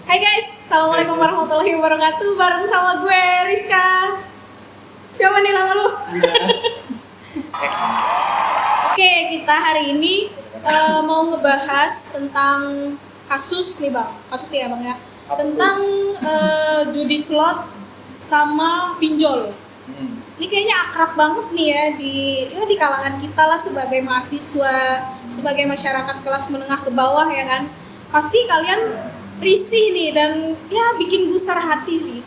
Hai guys, Assalamualaikum warahmatullahi wabarakatuh. Bareng sama gue, Rizka. Siapa nih nama lu? Yes. Oke, kita hari ini mau ngebahas tentang kasus nih bang. Kasus nih ya bang ya. Tentang judi slot sama pinjol. Ini kayaknya akrab banget nih ya di kalangan kita lah sebagai mahasiswa, sebagai masyarakat kelas menengah ke bawah ya kan. Pasti kalian risih nih dan ya bikin gusar hati sih.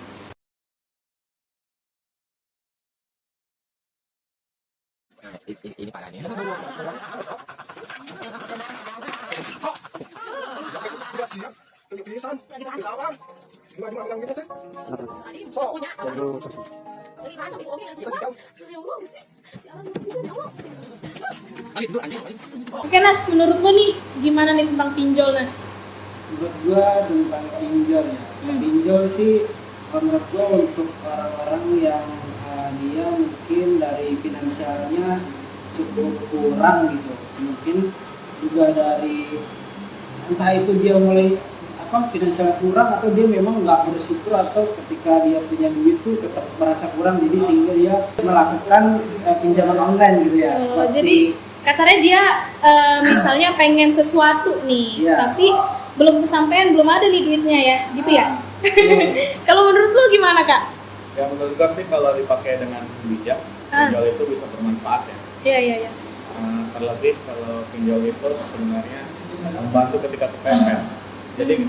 Ini parahnya. Oke Nas, menurut lo nih gimana nih tentang pinjol Nas? Menurut gua tentang pinjol ya. Pinjol sih menurut gua untuk orang-orang yang dia mungkin dari finansialnya cukup kurang gitu. Mungkin juga dari entah itu dia mulai finansial kurang atau dia memang nggak bersyukur atau ketika dia punya duit tuh tetap merasa kurang jadi sehingga dia melakukan pinjaman online gitu ya. Jadi kasarnya dia misalnya pengen sesuatu nih, tapi belum kesampaian, belum ada nih duitnya ya, gitu ya. Kalau menurut lu gimana kak? Ya menurut gue sih kalau dipakai dengan bijak, pinjol itu bisa bermanfaat ya. Iya. Terlebih kalau pinjol itu sebenarnya membantu ketika kepepet. Jadi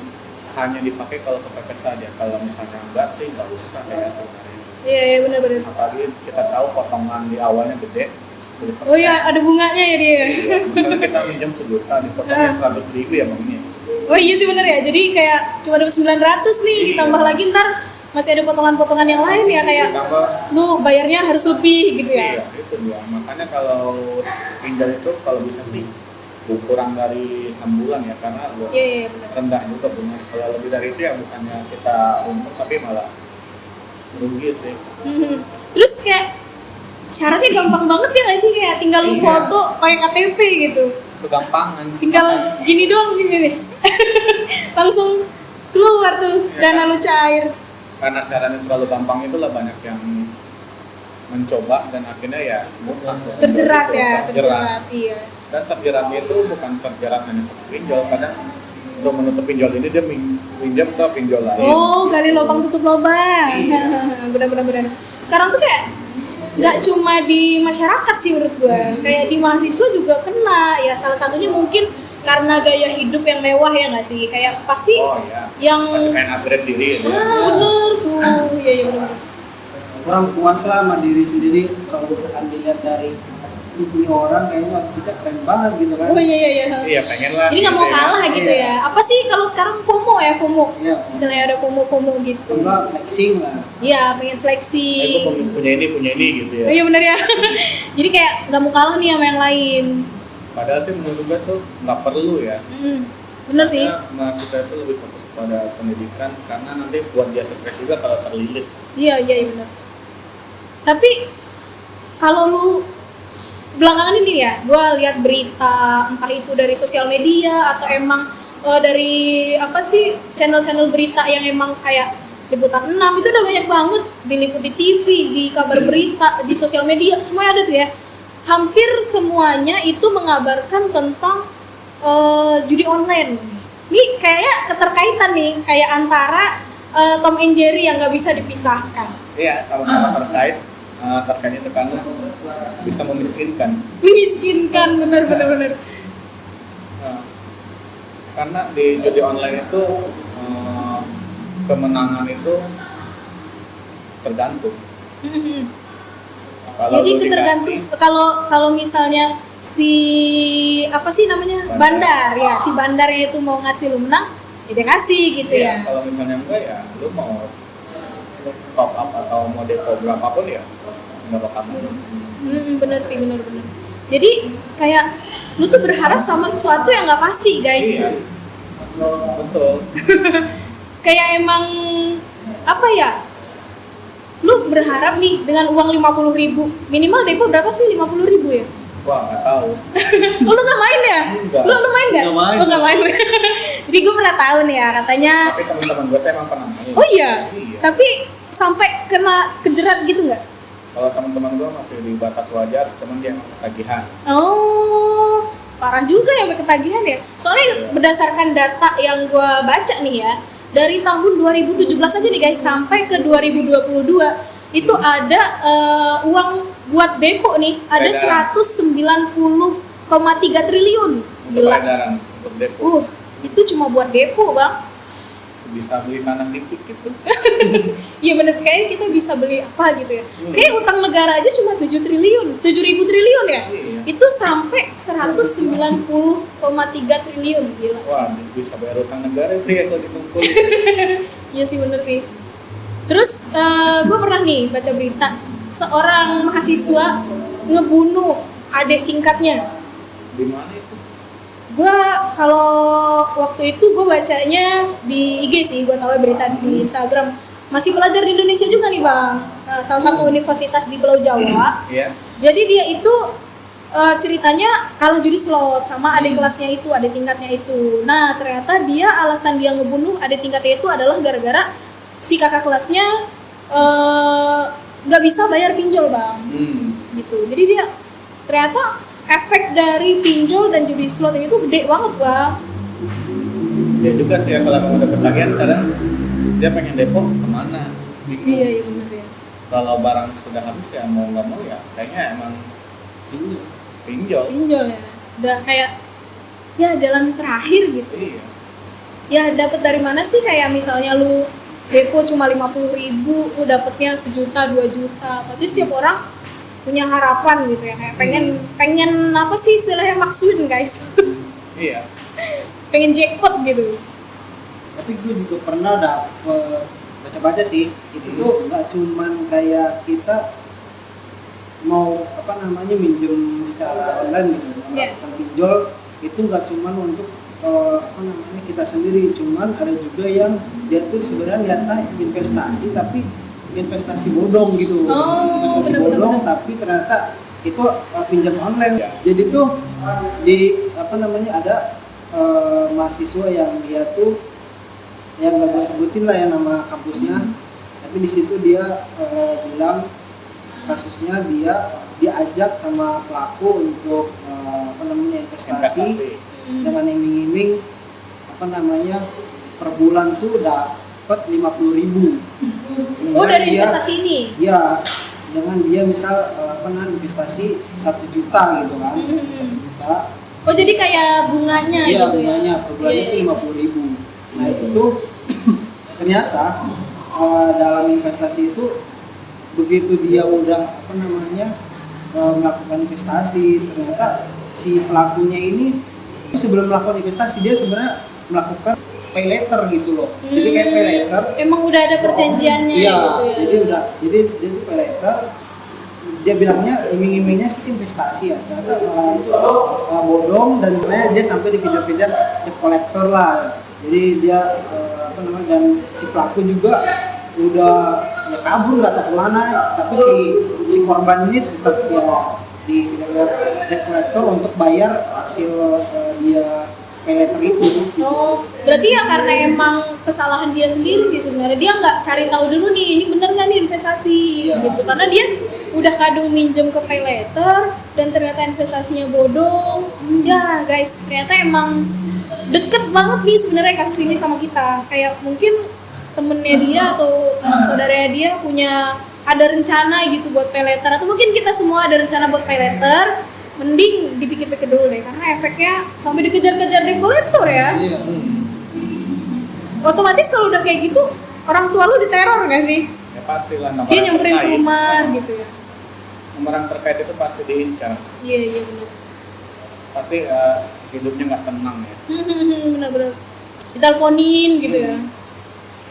hanya dipakai kalau kepepet saja. Kalau misalnya enggak sih nggak usah ya sebenarnya. Iya benar-benar. Apalagi kita tahu potongan di awalnya gede. 10%. Oh iya, ada bunganya ya dia. Iya, misalnya kita minjem 1 juta, dipotongnya 100.000 ya bang ini. Oh iya sih benar ya. Jadi kayak cuma dapat 900 nih, ditambah lagi ntar masih ada potongan-potongan yang lain ya kayak lu bayarnya harus lebih gitu ya. Iya, itu dia. Makanya kalau pinjol itu kalau bisa sih kurang dari 6 bulan ya karena rendah juga punya. Kalau lebih dari itu ya bukannya kita untung tapi malah rugi sih. Terus kayak syaratnya gampang banget ya nggak sih, kayak tinggal lu foto pakai KTP gitu. Kegampangan. Tinggal gini doang gini nih. Langsung keluar tuh dana lu cair. Karena syaratnya terlalu gampang itulah banyak yang mencoba dan akhirnya ya terjerat iya. Dan terjeratnya itu bukan terjerat hanya satu pinjol, kadang untuk menutup pinjol ini dia pinjam ke pinjol lain. Oh, gali lubang tutup lubang. Iya. Benar. Sekarang tuh kayak nggak cuma di masyarakat sih menurut gue, kayak di mahasiswa juga kena ya. Salah satunya mungkin karena gaya hidup yang mewah ya nggak sih, kayak pasti yang masih pengen upgrade diri ya. Bener tuh, iya bener. Kurang puas lah sama diri sendiri kalau misalkan dilihat dari ini orang kayaknya kita keren banget gitu kan. Oh iya. Iya pengen lah. Jadi nggak mau kalah gitu ya. Apa sih kalau sekarang FOMO ya, FOMO? Iya. Misalnya ada FOMO gitu. Enggak flexing lah. Iya, pengen flexing. Aku punya ini gitu ya. Oh iya bener ya. Jadi kayak nggak mau kalah nih sama yang lain. Padahal sih menurut gue tuh nggak perlu ya. Bener sih. Karena mahasiswa itu lebih fokus pada pendidikan karena nanti buat dia stres juga kalau terlilit. Iya bener. Tapi kalau lu belakangan ini ya, gue lihat berita entah itu dari sosial media atau emang dari apa sih channel-channel berita yang emang kayak Liputan 6 itu udah banyak banget diliput di TV, di kabar berita, di sosial media, semuanya ada tuh ya. Hampir semuanya itu mengabarkan tentang judi online. Nih kayaknya keterkaitan nih, kayak antara Tom and Jerry yang nggak bisa dipisahkan. Iya, sama-sama terkait. Terkaitnya itu karena bisa memiskinkan. Bener. Karena di judi online itu kemenangan itu tergantung. Jadi tergantung kalau misalnya si apa sih namanya bandar ya, si bandarnya itu mau ngasih lu menang, ya dia kasih gitu ya. Kalau misalnya enggak ya, lu mau top up atau mau depo berapapun ya nggak bakal menang. Bener. Jadi kayak lu tuh berharap sama sesuatu yang nggak pasti guys. Iya. Betul. Kayak emang apa ya? Lu berharap nih dengan uang 50.000 minimal depo berapa sih 50.000 ya? Wah, nggak tahu. Oh, lu nggak main ya? Enggak. Lu main nggak? Nggak main. Lu nggak main. Jadi gue pernah tahu nih ya, katanya. Tapi teman-teman gue saya emang pernah main. Oh iya. Iya. Tapi sampai kena kejerat gitu nggak? Kalau teman-teman gue masih di batas wajar, cuman dia emang ketagihan. Oh, parah juga ya sampai ketagihan ya. Soalnya berdasarkan data yang gue baca nih ya, dari tahun 2017 aja nih guys sampai ke 2022 itu ada uang buat depo nih ada 190,3 triliun. Untuk Gila. peredaran, untuk depo. Itu cuma buat depo, Bang. Bisa beli tanah dikit gitu. Iya bener, kayaknya kita bisa beli apa gitu ya. Kayak utang negara aja cuma 7 triliun, 7.000 triliun ya. Iya. Itu sampai 190,3 triliun, gila sih. Wah, bisa bayar utang negara itu ya kalau dikumpulin. Iya sih bener sih. Terus gue pernah nih baca berita seorang mahasiswa ngebunuh adik tingkatnya. Di mana itu? Gue kalau waktu itu gue bacanya di IG sih, gue tahu berita di Instagram. Masih pelajar di Indonesia juga nih bang, salah satu universitas di Pulau Jawa. Iya. Jadi dia itu ceritanya kalah judi slot sama adik kelasnya itu, adik tingkatnya itu. Nah ternyata dia alasan dia ngebunuh adik tingkatnya itu adalah gara-gara si kakak kelasnya nggak bisa bayar pinjol bang, gitu. Jadi dia ternyata efek dari pinjol dan judi slot ini tuh gede banget bang. Ya juga sih ya, kalau emang udah ketagihan kadang dia pengen depo kemana? Bingung. Iya benar ya. Kalau barang sudah habis ya mau nggak mau ya kayaknya emang pinjol. Pinjol ya, udah kayak ya jalan terakhir gitu. Iya. Ya dapat dari mana sih, kayak misalnya lu depo cuma 50.000, lu dapetnya 1 juta 2 juta. Pasti setiap orang punya harapan gitu ya, kayak pengen apa sih istilahnya, maksudin guys. Iya. Pengen jackpot gitu. Tapi gue juga pernah dapet baca-baca sih, itu tuh nggak cuman kayak kita mau minjem secara online gitu, melakukan pinjol itu nggak cuman untuk kita sendiri, cuman ada juga yang dia tuh sebenarnya niatnya investasi tapi investasi bodong gitu. Investasi bodong tapi ternyata itu pinjam online. Jadi tuh di ada mahasiswa yang dia tuh yang nggak gue sebutin lah ya nama kampusnya, tapi di situ dia bilang kasusnya dia diajak sama pelaku untuk investasi dengan iming-iming per bulan tuh dapat 50.000. Oh dari investasi ini? Ya, dengan dia misal investasi 1 juta gitu kan, 1 juta. Oh jadi kayak bunganya iya, gitu bunganya ya? Per bulannya itu 50.000. Nah itu tuh ternyata dalam investasi itu begitu dia udah melakukan investasi, ternyata si pelakunya ini sebelum melakukan investasi dia sebenarnya melakukan pay letter gitu loh. Jadi kayak pay letter. Emang udah ada perjanjiannya iya, gitu ya? Jadi dia tuh pay letter. Dia bilangnya iming-imingnya sih investasi ya, ternyata malah itu bodong dan dia sampai dikejar-kejar debt collector lah. Jadi dia dan si pelaku juga udah ya kabur nggak tahu kemana, tapi si korban ini tetap ya dikejar debt collector untuk bayar hasil dia pay letter itu. Oh, berarti ya karena emang kesalahan dia sendiri sih sebenarnya, dia nggak cari tahu dulu nih ini bener nggak nih investasi gitu, karena dia udah kadung minjem ke pay letter dan ternyata investasinya bodong. Ya guys, ternyata emang deket banget nih sebenarnya kasus ini sama kita. Kayak mungkin temennya dia atau saudaranya dia ada rencana gitu buat pay letter, atau mungkin kita semua ada rencana buat pay letter. Mending dipikir-pikir dulu deh, karena efeknya sampai dikejar-kejar debt collector ya. Iya. Otomatis kalau udah kayak gitu, orang tua lu diteror nggak sih? Ya pastilah nomor Dia nyamperin ke rumah gitu ya. Nomor yang terkait itu pasti diincar. Iya benar. Pasti hidupnya nggak tenang ya. Benar-benar diteleponin gitu ya.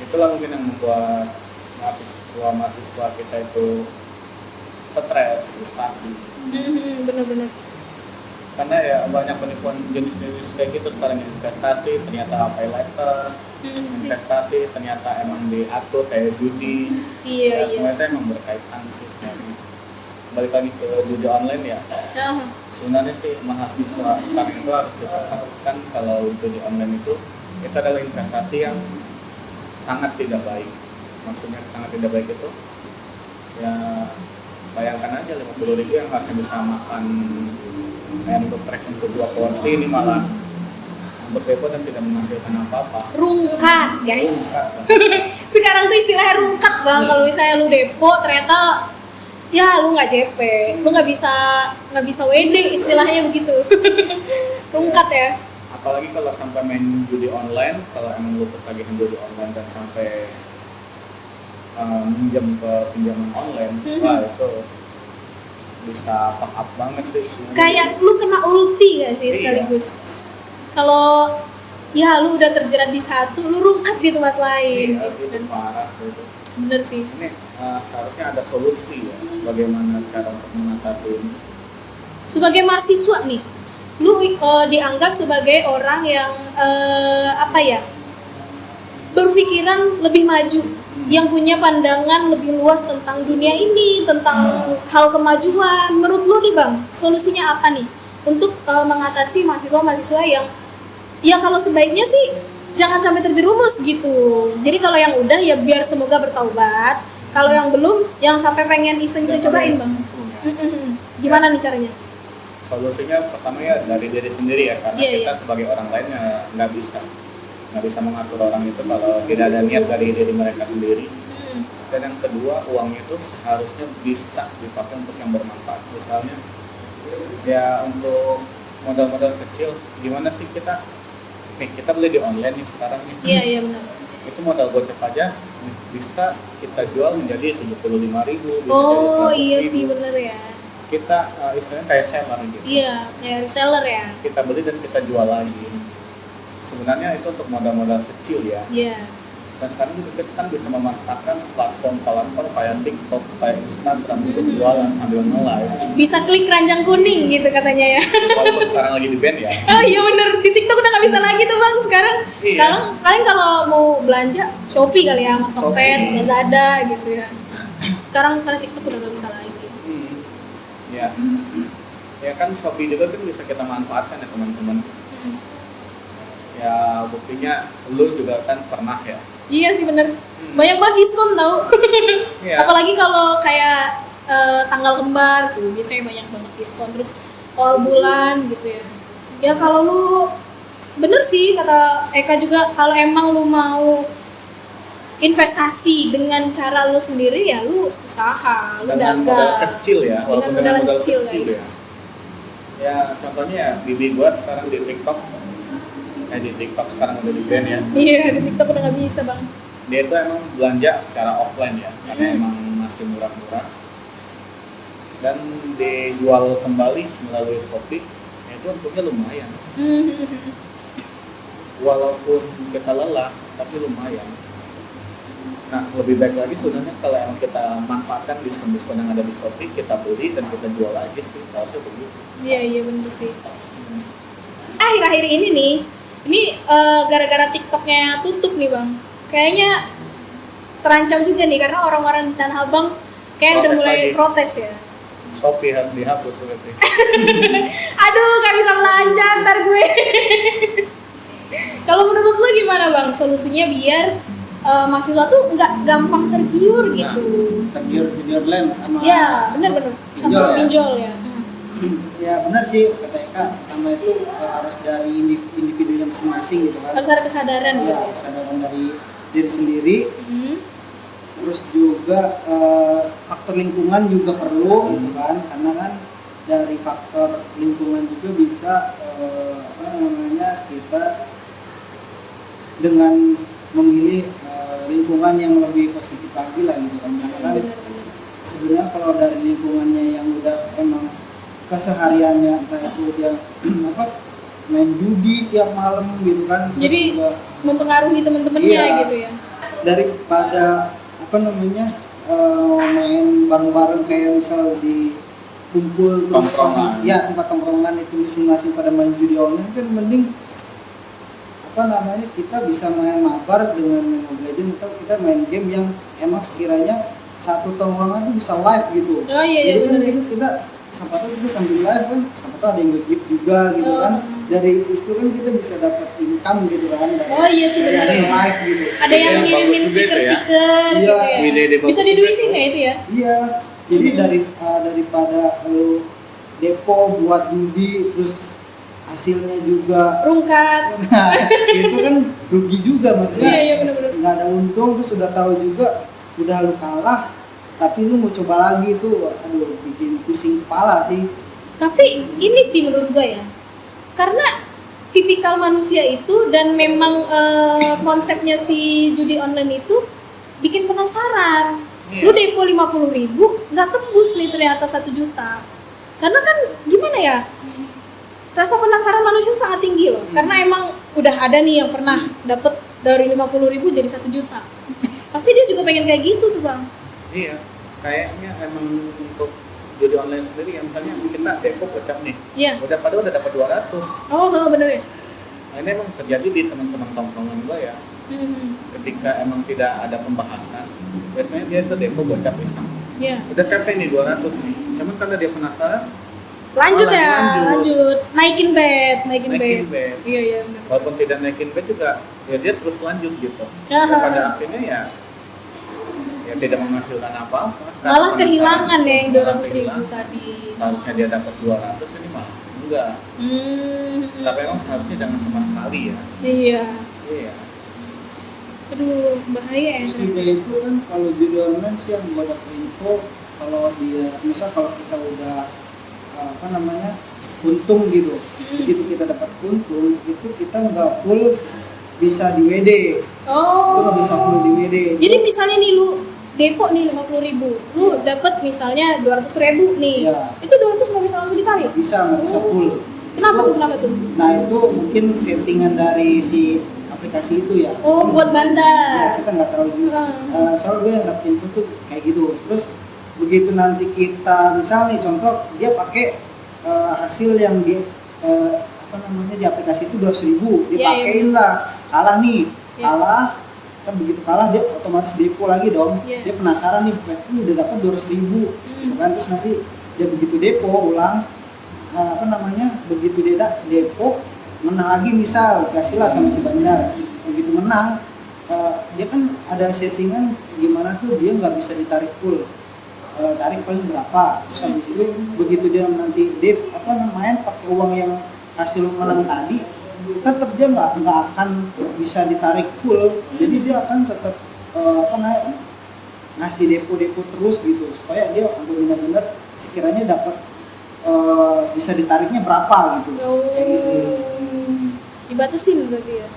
Itulah mungkin yang membuat mahasiswa kita itu stres, frustasi. Benar-benar. Karena ya banyak penipuan jenis-jenis kayak gitu sekarang, investasi ternyata pay letter, investasi ternyata emang diatur kayak judi. Iya. Semuanya emang berkaitan sih sebenarnya. Balik lagi ke judi online ya. Sebenarnya sih mahasiswa sekarang itu harus diperhatikan kalau judi online itu itu adalah investasi yang sangat tidak baik. Maksudnya sangat tidak baik itu ya bayangkan aja 50.000 yang harusnya bisa makan ayam geprek untuk 2 porsi, ini malah berdepo dan tidak menghasilkan apa-apa. Rungkat guys. Sekarang tuh istilahnya rungkat bang. Kalau misalnya lu depo ternyata ya lu nggak JP, lu nggak bisa WD istilahnya begitu. Rungkat ya. Apalagi kalau sampai main judi online, kalau emang lu ketagihan judi online dan sampai minjem ke pinjaman online, wah itu bisa fuck up banget sih. Kayak lu kena ulti gak sih sekaligus? Kalau ya lu udah terjerat di satu, lu rungkat di tempat lain. Iya, itu parah gitu. Bener sih. Ini seharusnya ada solusi ya, bagaimana cara untuk mengatasi ini. Sebagai mahasiswa nih, lu dianggap sebagai orang yang berpikiran lebih maju, yang punya pandangan lebih luas tentang dunia ini, tentang hal kemajuan. Menurut lu nih bang, solusinya apa nih untuk mengatasi mahasiswa-mahasiswa yang ya kalau sebaiknya sih jangan sampai terjerumus gitu. Jadi kalau yang udah ya biar semoga bertaubat, kalau yang belum yang sampai pengen iseng-iseng cobain bang. Gimana nih caranya? Solusinya pertama ya dari diri sendiri ya, karena kita sebagai orang lain ya nggak bisa mengatur orang itu kalau tidak ada niat dari diri mereka sendiri. Dan yang kedua, uangnya itu seharusnya bisa dipakai untuk yang bermanfaat. Misalnya ya untuk modal-modal kecil, gimana sih kita beli di online nih sekarang nih. Iya benar. Itu modal gocap aja bisa kita jual menjadi 75.000, bisa oh jadi 100.000. Iya sih benar ya. Kita istilahnya kayak seller gitu. Iya, kayak reseller ya. Kita beli dan kita jual lagi. Sebenarnya itu untuk modal-modal kecil ya. Iya. Dan sekarang juga kita kan bisa memanfaatkan platform kayak TikTok, kayak Instagram untuk jualan sambil nge-live. Bisa klik keranjang kuning gitu katanya ya. Walaupun sekarang lagi di ban ya. Oh iya bener, di TikTok udah nggak bisa lagi tuh bang sekarang. Iya. Sekarang paling kalau mau belanja Shopee kali ya, sama Tokped, Shopee. Lazada gitu ya. Sekarang karena TikTok udah nggak bisa lagi. Ya. Ya kan Shopee juga kan bisa kita manfaatkan ya teman-teman. Ya buktinya lu juga kan pernah ya. Iya sih bener. Banyak banget diskon tau. Iya. Apalagi kalau kayak tanggal kembar tuh biasanya banyak banget diskon, terus awal bulan gitu ya. Ya kalau lu bener sih kata Eka juga, kalau emang lu mau investasi dengan cara lu sendiri ya lu usaha, lu dengan dagang. modal kecil ya, walaupun dengan modal kecil guys. Ya contohnya ya bibi gua sekarang di TikTok sekarang udah di ban ya. Iya, di TikTok udah nggak bisa bang. Dia itu emang belanja secara offline ya, karena emang masih murah-murah. Dan dijual kembali melalui Shopee, itu untungnya lumayan. Walaupun kita lelah, tapi lumayan. Nah, lebih baik lagi sebenarnya kalau emang kita manfaatkan diskon-diskon yang ada di Shopee, kita beli dan kita jual aja sih, seharusnya begitu. Iya bener sih. Akhir-akhir ini nih, gara-gara TikToknya tutup nih bang, kayaknya terancam juga nih karena orang-orang di Tanah Abang kayak udah mulai protes ya. Shopee harus dihapus berarti. Aduh, gak bisa belanja ntar gue. Kalau menurut lo gimana bang, solusinya biar mahasiswa tuh nggak gampang tergiur gitu? Tergiur lem sama. Iya, benar-benar. Sama pinjol ya. Ya benar sih kata Eka, pertama itu harus dari individunya masing-masing gitu kan. Harus ada kesadaran gitu. Ya, kesadaran dari diri sendiri. Terus juga faktor lingkungan juga perlu gitu kan, karena kan dari faktor lingkungan juga bisa kita dengan memilih lingkungan yang lebih positif lagi lah gitu kan. Karena kan sebenarnya kalau dari lingkungannya yang udah emang kesehariannya entah itu dia main judi tiap malam gitu kan, jadi juga mempengaruhi teman-temannya gitu ya. Daripada main bareng-bareng kayak misal di kumpul terus tempat tongkrongan itu masing-masing pada main judi online, kan mending kita bisa main mabar dengan main Mobile Legends atau kita main game yang emang sekiranya satu tongkrongan itu bisa live gitu. Jadi kan itu kita sampai kita sambil live kan, sampai ada yang nge-gift juga gitu kan. dari itu kan kita bisa dapat income gitu kan dari, Oh iya sih, dari benar. hasil live gitu. Ada yang Yang ngirimin bagus juga itu ya. stiker-stiker Iya, gitu ya. ide-ide Bisa bagus diduitin juga nggak itu ya? Iya, jadi daripada lu depo buat judi terus hasilnya juga Rungkat. nah, itu kan rugi juga maksudnya. Iya iya benar-benar. Nggak ada untung, terus udah tahu juga udah lu kalah tapi lu mau coba lagi tuh, aduh bikin pusing kepala sih. Tapi ini sih menurut gue ya, karena tipikal manusia itu dan memang konsepnya si judi online itu bikin penasaran. Iya. Lu depo 50.000 nggak tembus nih ternyata 1 juta. Karena kan gimana ya, rasa penasaran manusia sangat tinggi loh. Karena emang udah ada nih yang pernah dapet dari 50.000 jadi 1 juta. Pasti dia juga pengen kayak gitu tuh bang. Iya, kayaknya emang untuk judi online sendiri ya, misalnya kita depo gocap nih, Iya. udah dapat 200. Oh bener ya. Nah, ini emang terjadi di teman-teman tongkrongan gue ya. Ketika emang tidak ada pembahasan, biasanya dia tuh depo gocap iseng. Iya. Udah capek nih 200 nih, cuman karena dia penasaran, Lanjut Malah ya, lanjut. lanjut. Naikin bet. naikin bet. Iya iya benar. Walaupun tidak naikin bet juga, ya dia terus lanjut gitu. Aha. Dan pada akhirnya ya tidak menghasilkan apa-apa. Karena Malah penasaran. kehilangan ya yang Malah 200.000 kehilangan. tadi. Seharusnya dia dapat 200, ini malah enggak. Tapi emang seharusnya jangan sama sekali ya. Iya. Iya. Aduh, bahaya ya. Terus juga itu kan kalau judi online sih yang gua dapat info, kalau dia misal kalau kita udah untung gitu, begitu kita dapat untung itu kita nggak full bisa di WD, itu Oh. nggak bisa full di WD. Jadi misalnya nih lu depo nih 50.000, lu dapet misalnya 200.000 nih, Iya. itu 200 nggak bisa langsung ditarik? nggak bisa full. Kenapa Itu- tuh? Kenapa tuh? Nah itu mungkin settingan dari si aplikasi itu ya. Oh, buat Ya, bandar. kita nggak tahu juga. Soalnya gue yang dapet info tuh kayak gitu. Terus begitu nanti kita misalnya contoh dia pakai hasil yang di di aplikasi itu 200.000 dipakein lah, kalah nih, Iya. kalah kan begitu kalah dia otomatis depo lagi dong. Iya. Dia penasaran nih, udah dapat 200.000 gitu kan, terus nanti dia begitu depo ulang begitu dia depo menang lagi, misal dikasih lah sama si bandar, begitu menang dia kan ada settingan gimana tuh dia nggak bisa ditarik full, tarik paling berapa, terus habis itu begitu dia nanti main pakai uang yang hasil menang tadi, tetap dia nggak akan bisa ditarik full, jadi dia akan tetap ngasih depo terus gitu supaya dia benar-benar sekiranya dapat bisa ditariknya berapa gitu. Kayak gitu. Dibatasin berarti ya.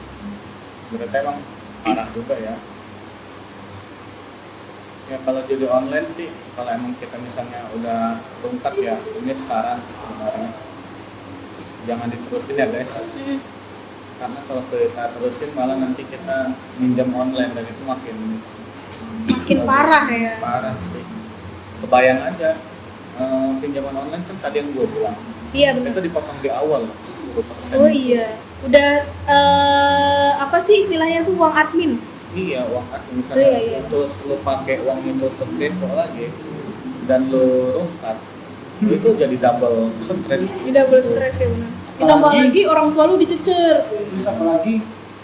Berarti emang parah juga ya. Ya kalau judi online sih, kalau emang kita misalnya udah rungkat ya, ini saran sebenarnya jangan diterusin ya guys. Karena kalau kita terusin malah nanti kita minjam online dan itu makin Parah ya. Parah sih. Kebayang aja pinjaman online kan tadi yang gue bilang. Iya benar. Itu dipotong di awal 10%. Oh iya. Udah apa sih istilahnya tuh uang admin? Iya, uang admin misalnya Iya. terus lu pakai uang itu untuk depo lagi dan lu rungkat, itu jadi double stres. Ini double stress ya benar. Ditambah Apalagi- lagi orang tua lu dicecer. Terus apalagi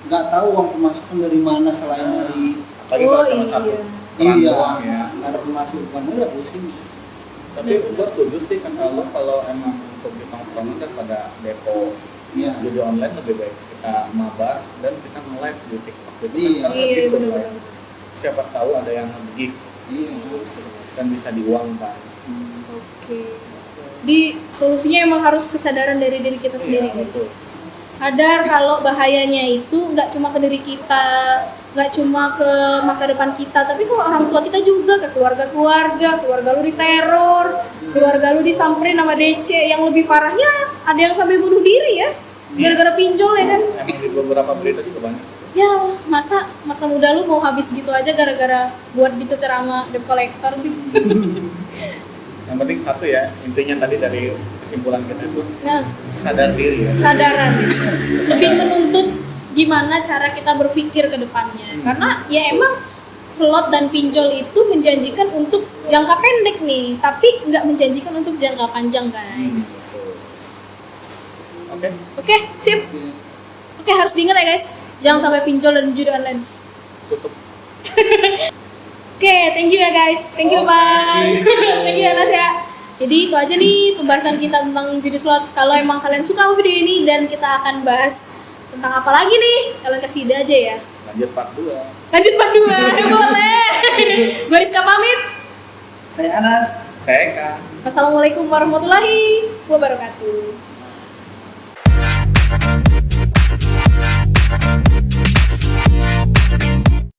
nggak tahu uang pemasukan dari mana selain dari Apalagi kalau cuma satu keran doang ya. nggak ada pemasukan, ya pusing. Tapi gue setuju sih kata lo, kalau emang untuk di tongkrongan daripada depo Iya. judi online lebih baik kita mabar dan kita nge-live di TikTok gitu. Iya. Kan Iya ikut benar. live. Siapa tahu ada yang nge-gift Iya. dan bisa diuangkan. Oke. Di solusinya emang harus kesadaran dari diri kita sendiri, Iya, betul. guys. Sadar kalau bahayanya itu nggak cuma ke diri kita, nggak cuma ke masa depan kita, tapi ke orang tua kita juga, ke keluarga lu diteror, keluarga lu disamperin sama DC, yang lebih parahnya ada yang sampai bunuh diri ya, gara-gara pinjol ya kan. Emang di beberapa berita juga banyak. Ya masa muda lu mau habis gitu aja gara-gara buat dicecer sama debt collector sih. Yang penting satu ya, intinya tadi dari kesimpulan kita itu Nah, sadar diri ya. sadaran lebih menuntut gimana cara kita berpikir ke depannya, karena ya emang slot dan pinjol itu menjanjikan untuk jangka pendek nih, tapi nggak menjanjikan untuk jangka panjang guys. Oke, Oke, sip. Oke, harus diingat ya guys. Jangan sampai pinjol dan judi online. Tutup. Oke, thank you ya guys. Thank you, Bang. Thank you Anas ya. Jadi itu aja nih pembahasan kita tentang judi slot. Kalau emang kalian suka video ini dan kita akan bahas tentang apa lagi nih? Kalian kasih ide aja ya. Lanjut part 2. Lanjut part 2. Boleh. Gue Rizka pamit. Saya Anas. Saya Eka. Wassalamualaikum warahmatullahi wabarakatuh.